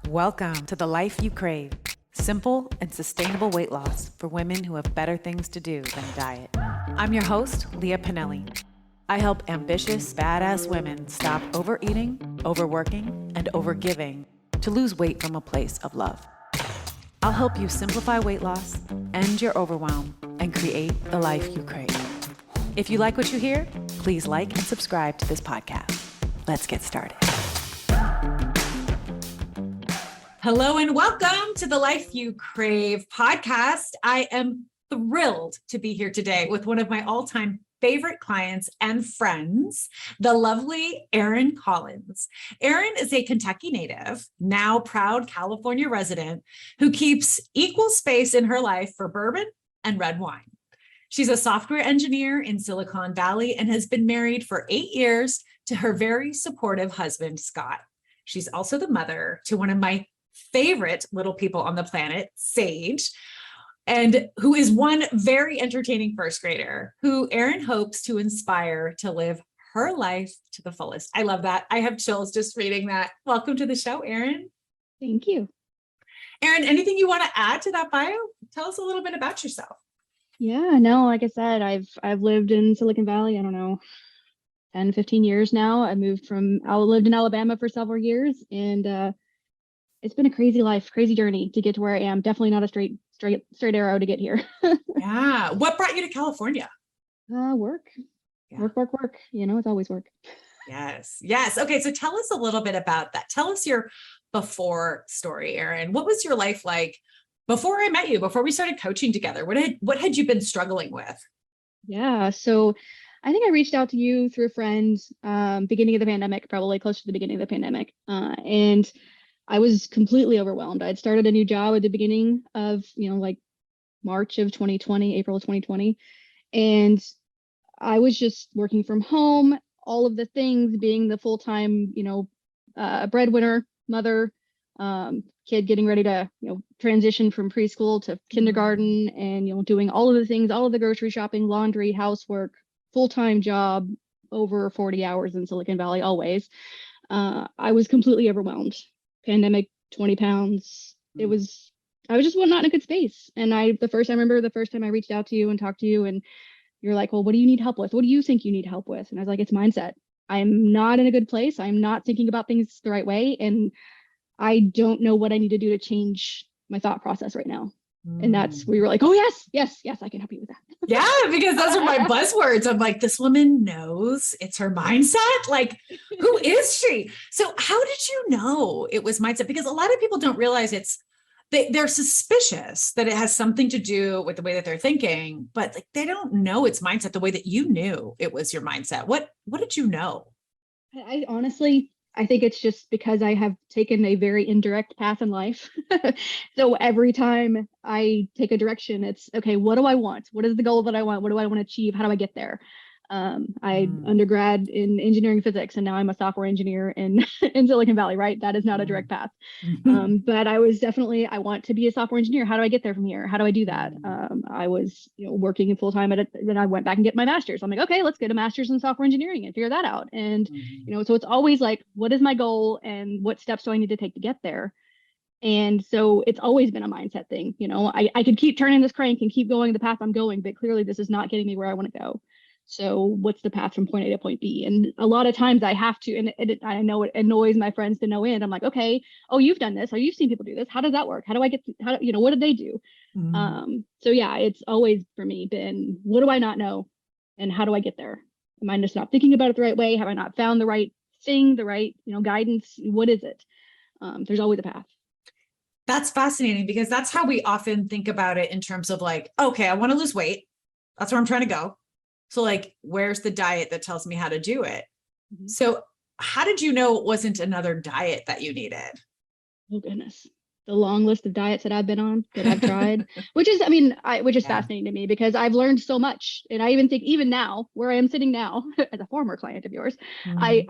Welcome to the life you crave. Simple and sustainable weight loss for women who have better things to do than diet. I'm your host, Leah Pinelli. I help ambitious, badass women stop overeating, overworking, and overgiving to lose weight from a place of love. I'll help you simplify weight loss, end your overwhelm, and create the life you crave. If you like what you hear, please like and subscribe to this podcast. Let's get started. Hello and welcome to the Life You Crave podcast. I am thrilled to be here today with one of my all-time favorite clients and friends, the lovely Erin Collins. Erin is a Kentucky native, now proud California resident, who keeps equal space in her life for bourbon and red wine. She's a software engineer in Silicon Valley and has been married for 8 years to her very supportive husband, Scott. She's also the mother to one of my favorite little people on the planet, Sage, and who is one very entertaining first grader who Erin hopes to inspire to live her life to the fullest. I love that. I have chills just reading that. Welcome to the show, Erin. Thank you. Erin, anything you want to add to that bio? Tell us a little bit about yourself. Yeah, no, like I said, I've lived in Silicon Valley, I don't know, 10, 15 years now. I lived in Alabama for several years, and it's been a crazy life, crazy journey to get to where I am. Definitely not a straight arrow to get here. Yeah. What brought you to California? Work. Yeah. Work. You know, it's always work. Yes. Okay. So tell us a little bit about that. Tell us your before story, Erin. What was your life like before I met you, before we started coaching together? What had you been struggling with? Yeah. So I think I reached out to you through a friend, beginning of the pandemic, probably close to the beginning of the pandemic. And I was completely overwhelmed. I'd started a new job at the beginning of, like March of 2020, April of 2020. And I was just working from home, all of the things, being the full-time, breadwinner, mother, kid getting ready to, transition from preschool to kindergarten, and, doing all of the things, all of the grocery shopping, laundry, housework, full-time job, over 40 hours in Silicon Valley, always. I was completely overwhelmed. Pandemic, 20 pounds. I was just not in a good space. And I remember the first time I reached out to you and talked to you, and you're like, well, what do you need help with? What do you think you need help with? And I was like, it's mindset. I'm not in a good place. I'm not thinking about things the right way. And I don't know what I need to do to change my thought process right now. And that's where you were like, oh, yes, I can help you with that. Yeah, because those are my buzzwords. I'm like, this woman knows it's her mindset. Like, who is she? So how did you know it was mindset? Because a lot of people don't realize they're suspicious that it has something to do with the way that they're thinking, but like they don't know it's mindset the way that you knew it was your mindset. What did you know? I honestly, I think it's just because I have taken a very indirect path in life. So every time I take a direction, it's okay, what do I want? What is the goal that I want? What do I want to achieve? How do I get there? I undergrad in engineering physics, and now I'm a software engineer in Silicon Valley, right? That is not a direct path. But I was definitely, I want to be a software engineer. How do I get there from here? How do I do that? I was, working full time at it. Then I went back and get my master's. I'm like, okay, let's get a master's in software engineering and figure that out. And, so it's always like, what is my goal and what steps do I need to take to get there? And so it's always been a mindset thing. I could keep turning this crank and keep going the path I'm going, but clearly this is not getting me where I want to go. So what's the path from point A to point B? And a lot of times I have to, and I know it annoys my friends to no end. I'm like, okay, oh, you've done this. Oh, you've seen people do this. How does that work? How do I get, what did they do? So yeah, it's always for me been, what do I not know? And how do I get there? Am I just not thinking about it the right way? Have I not found the right thing, the right, guidance? What is it? There's always a path. That's fascinating because that's how we often think about it in terms of like, okay, I want to lose weight. That's where I'm trying to go. So like, where's the diet that tells me how to do it? So how did you know it wasn't another diet that you needed? Oh, goodness. The long list of diets that I've been on, that I've tried, which is fascinating to me because I've learned so much. And I even think even now, where I am sitting now, as a former client of yours, I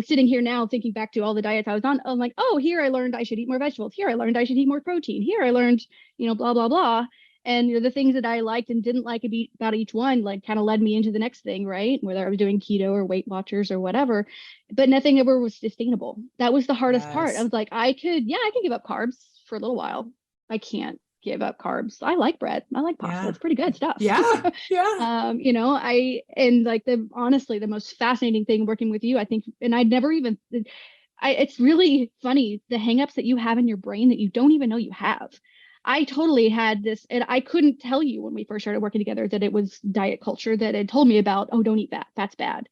sitting here now thinking back to all the diets I was on, I'm like, oh, here I learned I should eat more vegetables. Here I learned I should eat more protein. Here I learned, blah, blah, blah. And the things that I liked and didn't like about each one, like kind of led me into the next thing, right? Whether I was doing keto or Weight Watchers or whatever, but nothing ever was sustainable. That was the hardest part. I Yes. was like, I can give up carbs for a little while. I can't give up carbs. I like bread. I like pasta. Yeah. It's pretty good stuff. Yeah. Yeah. And like honestly, the most fascinating thing working with you, I think, and I'd never even, it's really funny, the hangups that you have in your brain that you don't even know you have. I totally had this, and I couldn't tell you when we first started working together that it was diet culture that had told me about, oh, don't eat that. That's bad.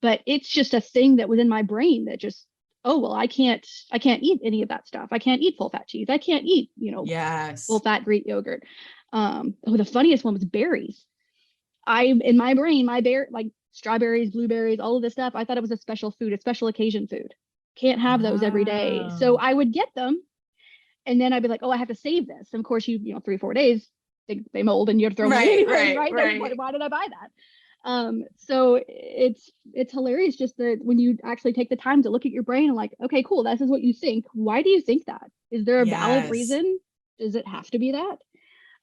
But it's just a thing that was in my brain that just, oh, well, I can't eat any of that stuff. I can't eat full fat cheese. I can't eat, full Yes. fat Greek yogurt. The funniest one was berries. In my brain, like strawberries, blueberries, all of this stuff, I thought it was a special food, a special occasion food. Can't have those every day. So Wow. I would get them, and then I'd be like, oh, I have to save this. And of course, 3-4 days, they mold and you have to throw them away Right, anyway, right, right? right. Why did I buy that? So it's hilarious just that when you actually take the time to look at your brain and like, okay, cool, this is what you think. Why do you think that? Is there a valid Yes. reason? Does it have to be that?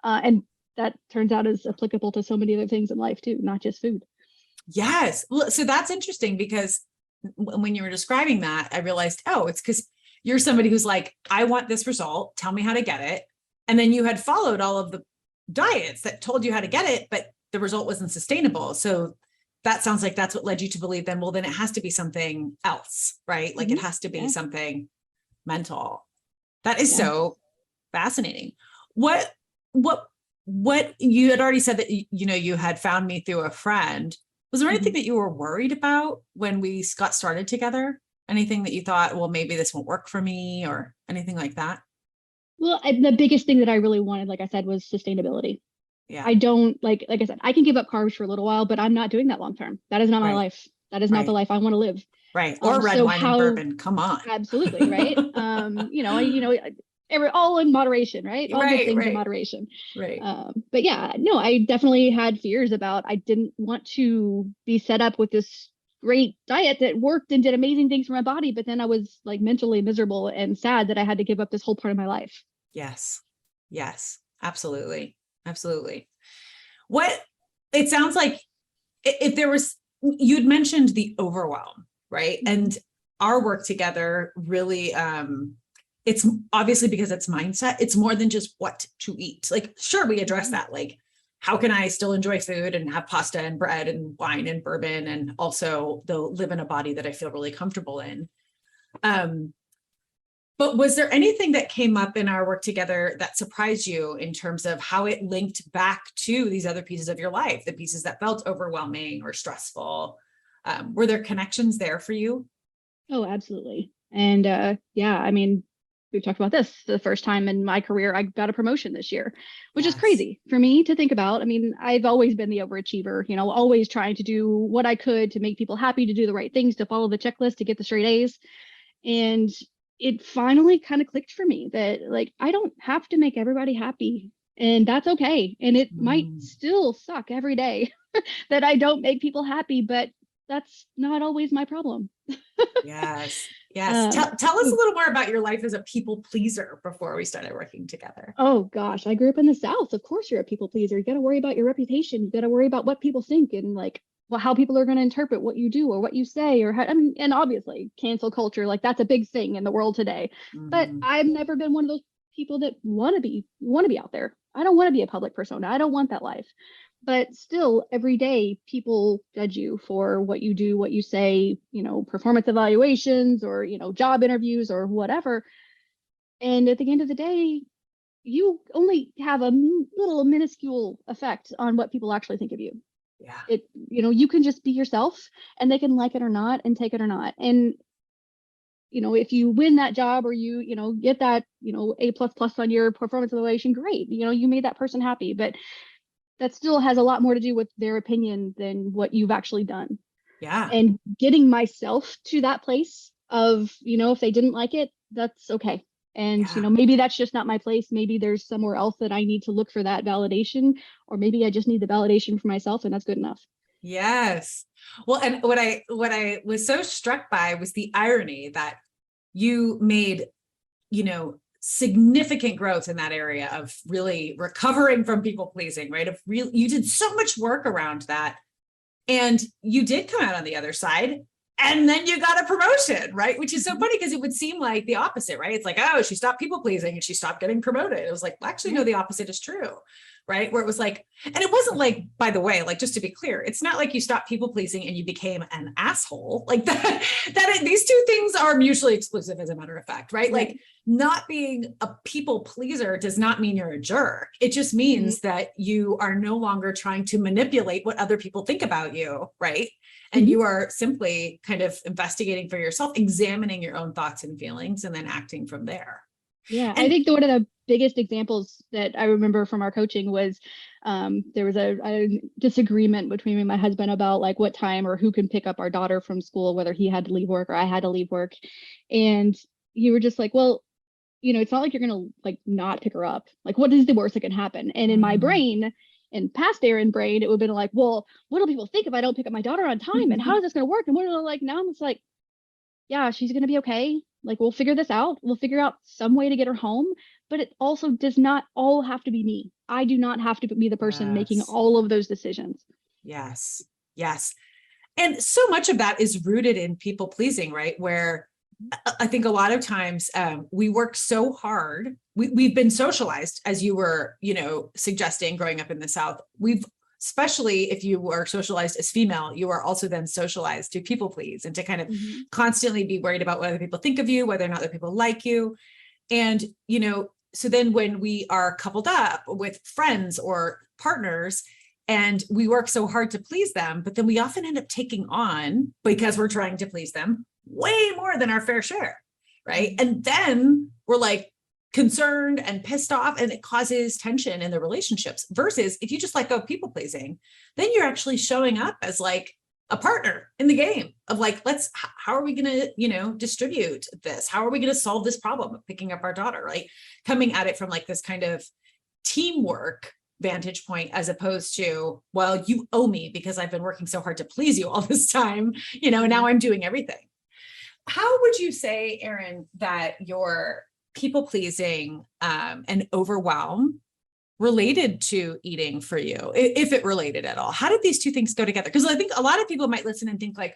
And that turns out is applicable to so many other things in life too, not just food. Yes. Well, so that's interesting because when you were describing that, I realized, oh, it's because you're somebody who's like, I want this result. Tell me how to get it. And then you had followed all of the diets that told you how to get it, but the result wasn't sustainable. So that sounds like that's what led you to believe then, well, then it has to be something else, right? Like it has to be Yeah. something mental. That is Yeah. so fascinating. What, what you had already said that, you had found me through a friend. Was there anything Mhm. that you were worried about when we got started together? Anything that you thought, well, maybe this won't work for me or anything like that? Well, the biggest thing that I really wanted, like I said, was sustainability. Yeah. I don't like I said, I can give up carbs for a little while, but I'm not doing that long term. That is not my Right. life. That is not the Right. life I want to live. Right. Or red So wine and how bourbon. Come on. absolutely, right? All in moderation, right? All good Right. things in Right. moderation. Right. But yeah, no, I definitely had fears about, I didn't want to be set up with this great diet that worked and did amazing things for my body, but then I was like mentally miserable and sad that I had to give up this whole part of my life. Yes. Yes. Absolutely. Absolutely. What it sounds like if there was, you'd mentioned the overwhelm, right? Mhm. And our work together really, it's obviously because it's mindset. It's more than just what to eat. Like, sure, we address Mhm. that. Like, how can I still enjoy food and have pasta and bread and wine and bourbon and also live in a body that I feel really comfortable in? But was there anything that came up in our work together that surprised you in terms of how it linked back to these other pieces of your life, the pieces that felt overwhelming or stressful? Were there connections there for you? Oh, absolutely. And yeah, I mean, we've talked about this the first time in my career. I got a promotion this year, which is Yes. crazy for me to think about. I mean, I've always been the overachiever, always trying to do what I could to make people happy, to do the right things, to follow the checklist, to get the straight A's. And it finally kind of clicked for me that like I don't have to make everybody happy. And that's okay. And it might Mm. still suck every day that I don't make people happy, but that's not always my problem. Yes. Yes. Um, Tell us a little more about your life as a people pleaser before we started working together. oh gosh, I grew up in the South. Of course, you're a people pleaser. You got to worry about your reputation. You got to worry about what people think and like how people are going to interpret what you do or what you say or how. I mean, and obviously, cancel culture, like that's a big thing in the world today. But Mhm. I've never been one of those people that want to be out there. I don't want to be a public persona. I don't want that life. But still, every day people judge you for what you do, what you say, performance evaluations or, job interviews or whatever. And at the end of the day, you only have a little minuscule effect on what people actually think of you. Yeah. You can just be yourself and they can like it or not and take it or not. And, if you win that job or get that, A plus plus on your performance evaluation, great. You made that person happy, but that still has a lot more to do with their opinion than what you've actually done. Yeah. And getting myself to that place of, if they didn't like it, that's okay. And, Yeah. maybe that's just not my place. Maybe there's somewhere else that I need to look for that validation, or maybe I just need the validation for myself and that's good enough. Yes. Well, and what I was so struck by was the irony that you made, significant growth in that area of really recovering from people pleasing, right? You did so much work around that, and you did come out on the other side, and then you got a promotion, right? Which is so funny because it would seem like the opposite, right? It's like, oh, she stopped people pleasing and she stopped getting promoted. It was like, well, actually, no, the opposite is true, right? Where it was like, and it wasn't like, by the way, like, just to be clear, it's not like you stopped people pleasing and you became an asshole like that. These two things are mutually exclusive, as a matter of fact, right? Like, not being a people pleaser does not mean you're a jerk. It just means that you are no longer trying to manipulate what other people think about you, right? And you are simply kind of investigating for yourself, examining your own thoughts and feelings, and then acting from there. Yeah, And I think one of the biggest examples that I remember from our coaching was there was a disagreement between me and my husband about like what time or who can pick up our daughter from school, whether he had to leave work or I had to leave work. And you were just like, well, it's not like you're going to like not pick her up. Like, what is the worst that can happen? And in my brain, and past Erin brain, it would have been like, well, what do people think if I don't pick up my daughter on time? And how is this going to work? And what are they like? Now it's like, yeah, she's going to be okay. Like, we'll figure this out. We'll figure out some way to get her home. But it also does not all have to be me. I do not have to be the person making all of those decisions. Yes. Yes. And so much of that is rooted in people pleasing, right? Where I think a lot of times we work so hard. We've been socialized, as you were, suggesting growing up in the South. Especially if you were socialized as female, you are also then socialized to people please and to kind of constantly be worried about what other people think of you, whether or not other people like you. And, so then when we are coupled up with friends or partners, and we work so hard to please them, but then we often end up taking on, because we're trying to please them, way more than our fair share, right? And then we're like concerned and pissed off, and it causes tension in the relationships. Versus if you just let go of people pleasing, then you're actually showing up as like a partner in the game of like, how are we going to, distribute this? How are we going to solve this problem of picking up our daughter, right? Coming at it from like this kind of teamwork vantage point, as opposed to, well, you owe me because I've been working so hard to please you all this time, now I'm doing everything. How would you say, Erin, that your people pleasing and overwhelm related to eating for you, if it related at all? How did these two things go together? Because I think a lot of people might listen and think like,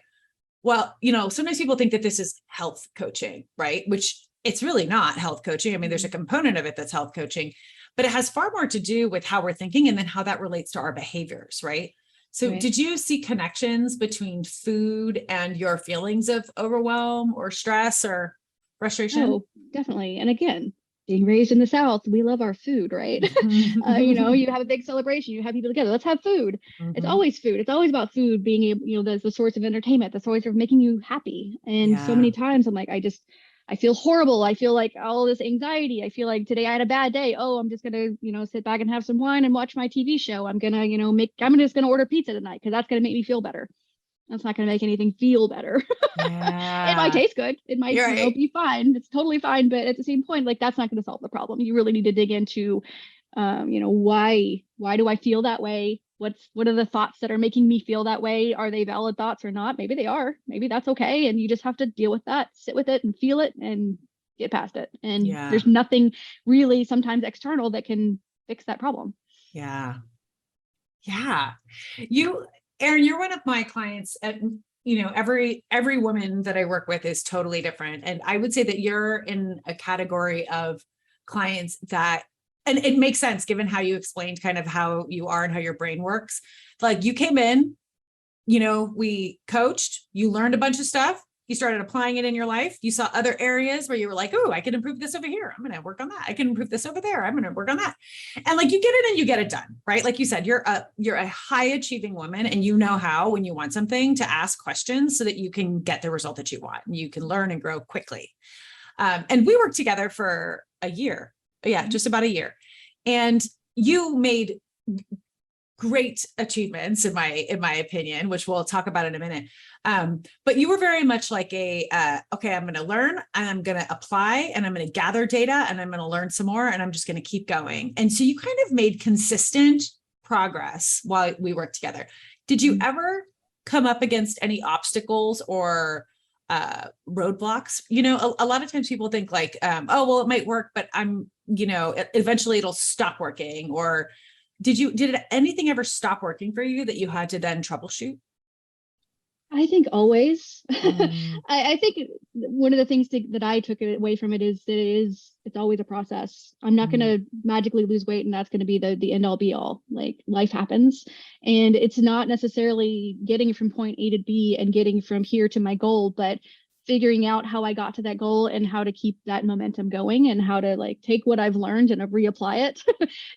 well, sometimes people think that this is health coaching, right? Which it's really not health coaching. I mean, there's a component of it that's health coaching, but it has far more to do with how we're thinking and then how that relates to our behaviors, right? So did you see connections between food and your feelings of overwhelm or stress or frustration? Oh, definitely. And again, being raised in the South, we love our food, right? You have a big celebration, you have people together, let's have food. It's always food. It's always about food being able, the source of entertainment, the source of making you happy. And so many times I'm like, I feel horrible. I feel like all this anxiety. I feel like today I had a bad day. Oh, I'm just going to, sit back and have some wine and watch my TV show. I'm going to, I'm just going to order pizza tonight because that's going to make me feel better. That's not going to make anything feel better. It might taste good. It might be fine. It's totally fine. But at the same point, like, that's not going to solve the problem. You really need to dig into, why do I feel that way? What are the thoughts that are making me feel that way? Are they valid thoughts or not? Maybe they are. Maybe that's okay. And you just have to deal with that, sit with it and feel it and get past it. And there's nothing really sometimes external that can fix that problem. Yeah. Yeah. Erin, you're one of my clients, and every woman that I work with is totally different. And I would say that you're in a category of clients that, and it makes sense given how you explained kind of how you are and how your brain works. Like, you came in, we coached, you learned a bunch of stuff. You started applying it in your life. You saw other areas where you were like, oh, I can improve this over here. I'm going to work on that. I can improve this over there. I'm going to work on that. And like, you get it and you get it done, right? Like you said, you're a high achieving woman, and you know how, when you want something, to ask questions so that you can get the result that you want, and you can learn and grow quickly. And we worked together for a year. Yeah, just about a year. And you made great achievements in my opinion, which we'll talk about in a minute. But you were very much like okay, I'm going to learn, and I'm going to apply, and I'm going to gather data, and I'm going to learn some more, and I'm just going to keep going. And so you kind of made consistent progress while we worked together. Did you ever come up against any obstacles or roadblocks. A lot of times people think like, oh, well, it might work, but eventually it'll stop working. Or did anything ever stop working for you that you had to then troubleshoot? I think always. Mm. I think one of the things that I took away from it is that it's always a process. I'm not going to magically lose weight and that's going to be the end all be all. Like, life happens, and it's not necessarily getting from point A to B and getting from here to my goal, but figuring out how I got to that goal and how to keep that momentum going, and how to like take what I've learned and reapply it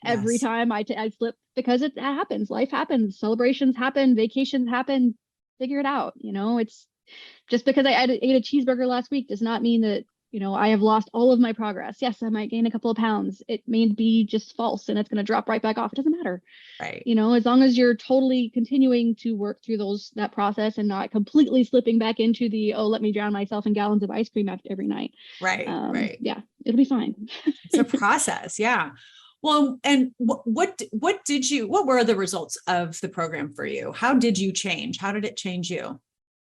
every Yes. time I slip, because it happens. Life happens. Celebrations happen. Vacations happen. Figure it out. It's just because I ate a cheeseburger last week does not mean that, I have lost all of my progress. Yes, I might gain a couple of pounds. It may be just false and it's going to drop right back off. It doesn't matter. Right. As long as you're totally continuing to work through that process and not completely slipping back into let me drown myself in gallons of ice cream every night. Right. Right. Yeah, it'll be fine. It's a process. Yeah. Well, and what were the results of the program for you? How did you change? How did it change you?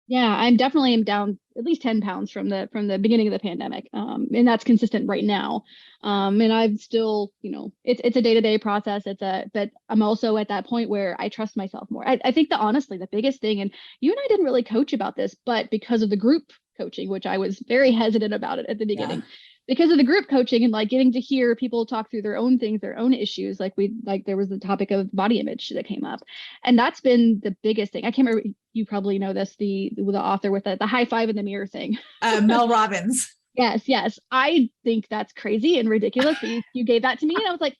Yeah, I'm definitely down at least 10 pounds from the beginning of the pandemic. And that's consistent right now. And I'm still, it's a day-to-day process. But I'm also at that point where I trust myself more. I think honestly, the biggest thing, and you and I didn't really coach about this, but because of the group coaching, which I was very hesitant about it at the beginning. Yeah. Because of the group coaching and like getting to hear people talk through their own things, their own issues, there was the topic of body image that came up, and that's been the biggest thing. I can't remember, you probably know this, the author with the high five in the mirror thing. Mel Robbins. Yes. I think that's crazy and ridiculous, but you gave that to me and I was like,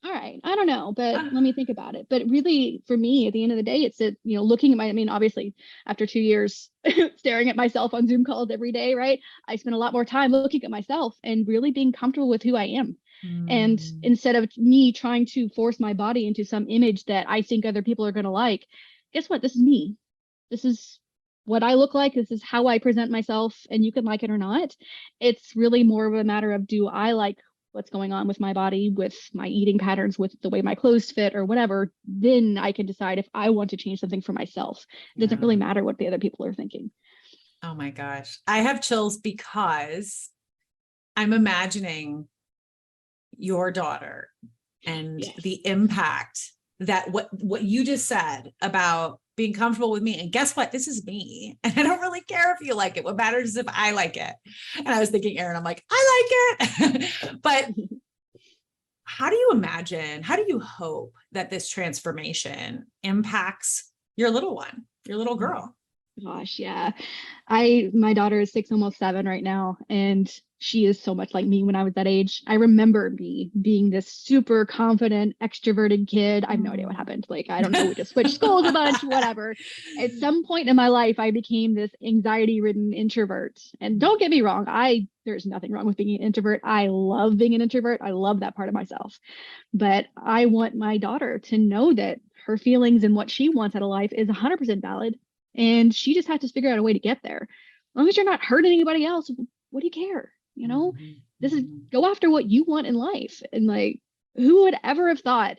all right, I don't know, but let me think about it. But really, for me, at the end of the day, it's looking at obviously after 2 years staring at myself on Zoom calls every day, right? I spent a lot more time looking at myself and really being comfortable with who I am. And instead of me trying to force my body into some image that I think other people are going to like, guess what? This is me. This is what I look like. This is how I present myself, and you can like it or not. It's really more of a matter of, do I like what's going on with my body, with my eating patterns, with the way my clothes fit or whatever, then I can decide if I want to change something for myself. It doesn't really matter what the other people are thinking. Oh my gosh. I have chills because I'm imagining your daughter and the impact that what you just said about being comfortable with me. And guess what? This is me. And I don't really care if you like it. What matters is if I like it. And I was thinking, Erin, I'm like, I like it. But how do you hope that this transformation impacts your little one, your little girl? Gosh, yeah. My daughter is 6, almost 7 right now, and she is so much like me when I was that age. I remember me being this super confident, extroverted kid. I have no idea what happened. Like, I don't know, we just switched schools a bunch, whatever. At some point in my life, I became this anxiety-ridden introvert. And don't get me wrong, there's nothing wrong with being an introvert. I love being an introvert. I love that part of myself. But I want my daughter to know that her feelings and what she wants out of life is 100% valid. And she just has to figure out a way to get there. As long as you're not hurting anybody else, what do you care? This is, go after what you want in life. And like, who would ever have thought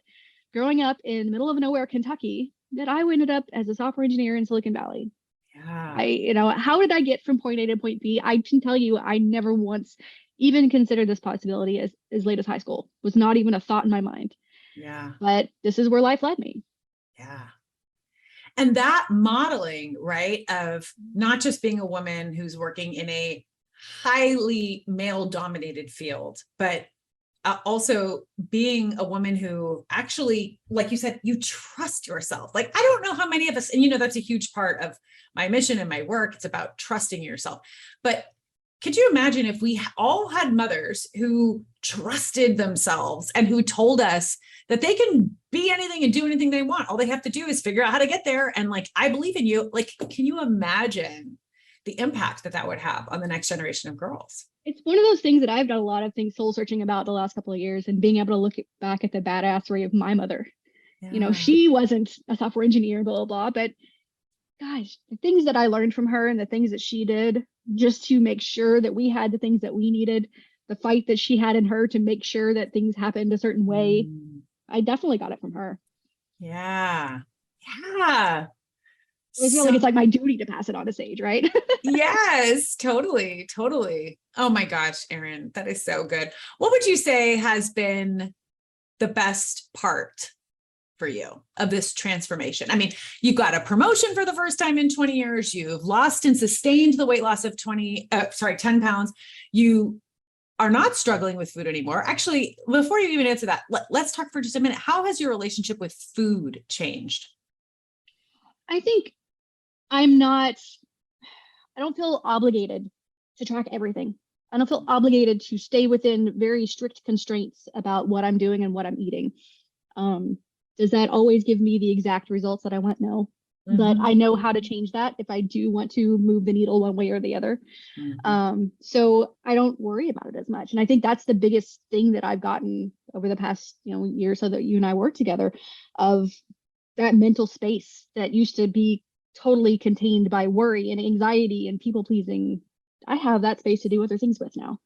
growing up in the middle of nowhere, Kentucky, that I ended up as a software engineer in Silicon Valley? Yeah. How did I get from point A to point B? I can tell you, I never once even considered this possibility as late as high school. It was not even a thought in my mind. Yeah. But this is where life led me. Yeah. And that modeling, right, of not just being a woman who's working in a highly male-dominated field, but also being a woman who actually, like you said, you trust yourself. Like, I don't know how many of us, and that's a huge part of my mission and my work. It's about trusting yourself. But could you imagine if we all had mothers who trusted themselves and who told us that they can be anything and do anything they want? All they have to do is figure out how to get there. And like, I believe in you. Like, can you imagine the impact that would have on the next generation of girls? It's one of those things that I've done a lot of things soul searching about the last couple of years, and being able to look back at the badassery of my mother. Yeah. She wasn't a software engineer, blah, blah, blah, but gosh, the things that I learned from her and the things that she did just to make sure that we had the things that we needed, the fight that she had in her to make sure that things happened a certain way. I definitely got it from her. Yeah. Yeah. I feel like it's like my duty to pass it on to Sage, right? Yes, totally, totally. Oh my gosh, Erin, that is so good. What would you say has been the best part for you of this transformation? I mean, you got a promotion for the first time in 20 years. You've lost and sustained the weight loss of 10 pounds. You are not struggling with food anymore. Actually, before you even answer that, let's talk for just a minute. How has your relationship with food changed? I think I don't feel obligated to track everything. I don't feel obligated to stay within very strict constraints about what I'm doing and what I'm eating. Does that always give me the exact results that I want? No. But I know how to change that if I do want to move the needle one way or the other. So I don't worry about it as much. And I think that's the biggest thing that I've gotten over the past, year or so that you and I work together, of that mental space that used to be totally contained by worry and anxiety and people pleasing. I have that space to do other things with now.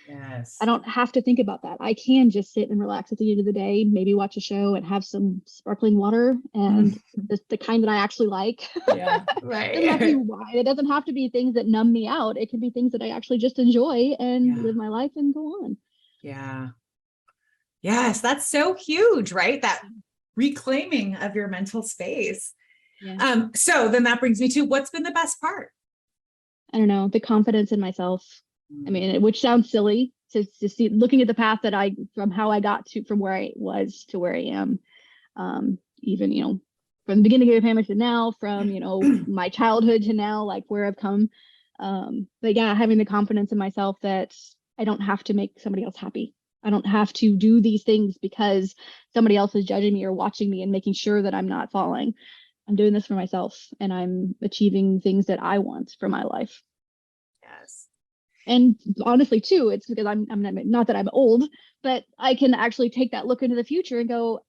Yes. I don't have to think about that. I can just sit and relax at the end of the day, maybe watch a show and have some sparkling water, and the kind that I actually like. Yeah, right. It doesn't have to be things that numb me out. It can be things that I actually just enjoy and live my life and go on. Yeah. Yes, that's so huge, right? That reclaiming of your mental space. Yeah. So then that brings me to, what's been the best part? I don't know, the confidence in myself. I mean, which sounds silly to see, looking at the path that from how I got to, from where I was to where I am, even, from the beginning of the family to now, from, my childhood to now, like where I've come. But yeah, having the confidence in myself that I don't have to make somebody else happy. I don't have to do these things because somebody else is judging me or watching me and making sure that I'm not falling. I'm doing this for myself, and I'm achieving things that I want for my life. Yes. And honestly, too, it's because I'm not that I'm old, but I can actually take that look into the future and go,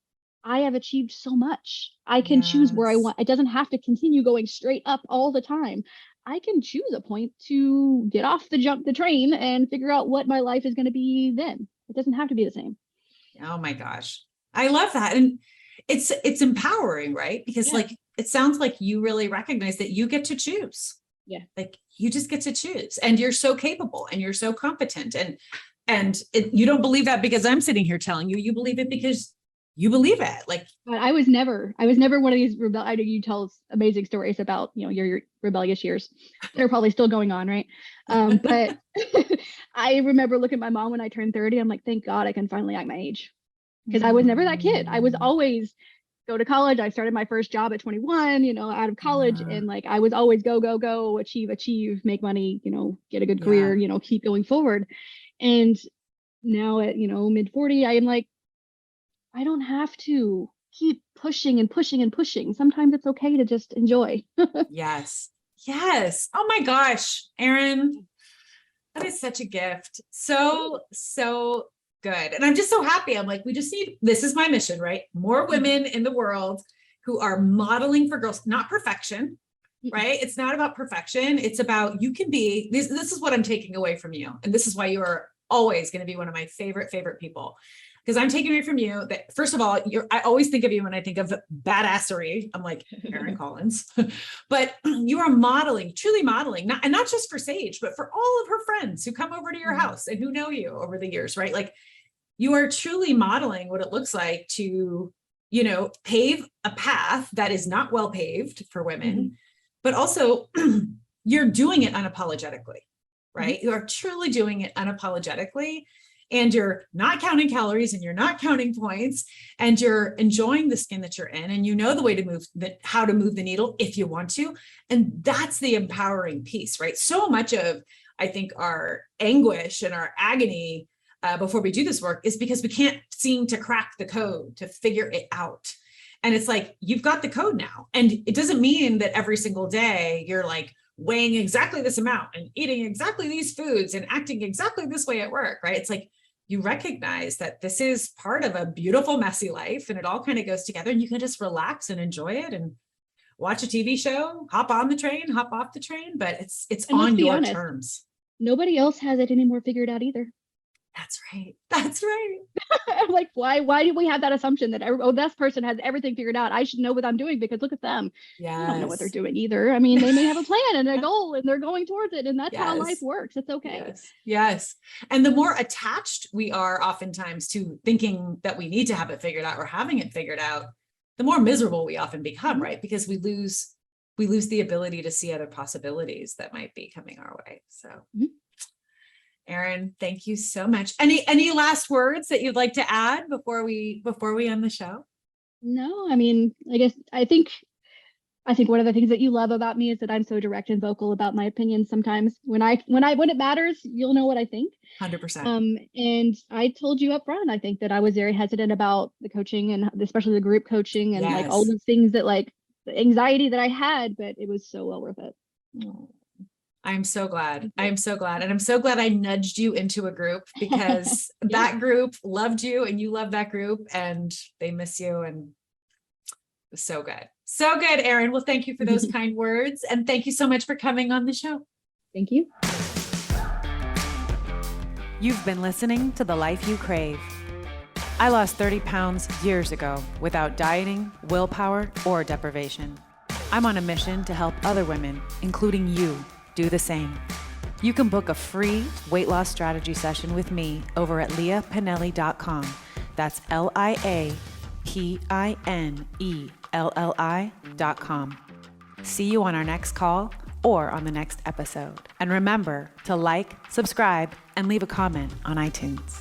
I have achieved so much. I can choose where I want. It doesn't have to continue going straight up all the time. I can choose a point to get off the train and figure out what my life is going to be then. It doesn't have to be the same. Oh my gosh. I love that. And it's empowering, right? Because like, it sounds like you really recognize that you get to choose. Yeah. Like you just get to choose, and you're so capable and you're so competent, and you don't believe that because I'm sitting here telling you, you believe it because you believe it. Like, but I was never one of these I know you tell amazing stories about, your rebellious years. They're probably still going on, right? But I remember looking at my mom when I turned 30. I'm like, thank God I can finally act my age, because I was never that kid. I was always go to college. I started my first job at 21, out of college. And like, I was always go, achieve, make money, get a good career, keep going forward. And now at, mid 40, I am like, I don't have to keep pushing and pushing and pushing. Sometimes it's okay to just enjoy. Yes. Yes. Oh my gosh, Erin, that is such a gift. So, so good. And I'm just so happy. I'm like, this is my mission, right? More women in the world who are modeling for girls, not perfection, right? It's not about perfection. It's about, you can be, this is what I'm taking away from you. And this is why you are always going to be one of my favorite people. Because I'm taking away from you that, first of all, I always think of you when I think of badassery. I'm like, Erin Collins. But you are modeling, truly modeling, not just for Sage, but for all of her friends who come over to your house and who know you over the years, right? Like, you are truly modeling what it looks like to, pave a path that is not well paved for women, but also you're doing it unapologetically, right? You are truly doing it unapologetically. And you're not counting calories, and you're not counting points, and you're enjoying the skin that you're in, and the way to how to move the needle if you want to. And that's the empowering piece, right? So much of, I think, our anguish and our agony before we do this work is because we can't seem to crack the code to figure it out. And it's like, you've got the code now. And it doesn't mean that every single day you're like weighing exactly this amount and eating exactly these foods and acting exactly this way at work, right? It's like, you recognize that this is part of a beautiful, messy life, and it all kind of goes together, and you can just relax and enjoy it and watch a TV show, hop on the train, hop off the train, but it's on your terms. Nobody else has it anymore figured out either. That's right. That's right. I'm like, why do we have that assumption that, oh, this person has everything figured out? I should know what I'm doing because look at them. They don't know what they're Yes. doing either. I mean, they may have a plan and a goal and they're going towards it. And that's how life Yes. works. It's okay. Yes. Yes. And the more attached we are oftentimes to thinking that we need to have it figured out or having it figured out, the more miserable we often become, right? Because we lose the ability to see other possibilities that might be coming our way. So Erin, thank you so much. Any last words that you'd like to add before we end the show? No, I mean, I think one of the things that you love about me is that I'm so direct and vocal about my opinions. Sometimes when it matters, you'll know what I think. 100%. And I told you up front, I think that I was very hesitant about the coaching and especially the group coaching and like all those things that like the anxiety that I had, but it was so well worth it. I'm so glad. I'm so glad. And I'm so glad I nudged you into a group because that group loved you and you love that group and they miss you. And it was so good. So good, Erin. Well, thank you for those kind words. And thank you so much for coming on the show. Thank you. You've been listening to The Life You Crave. I lost 30 pounds years ago without dieting, willpower, or deprivation. I'm on a mission to help other women, including you, do the same. You can book a free weight loss strategy session with me over at leahpinelli.com. That's LIAPINELLI.com. See you on our next call or on the next episode. And remember to like, subscribe, and leave a comment on iTunes.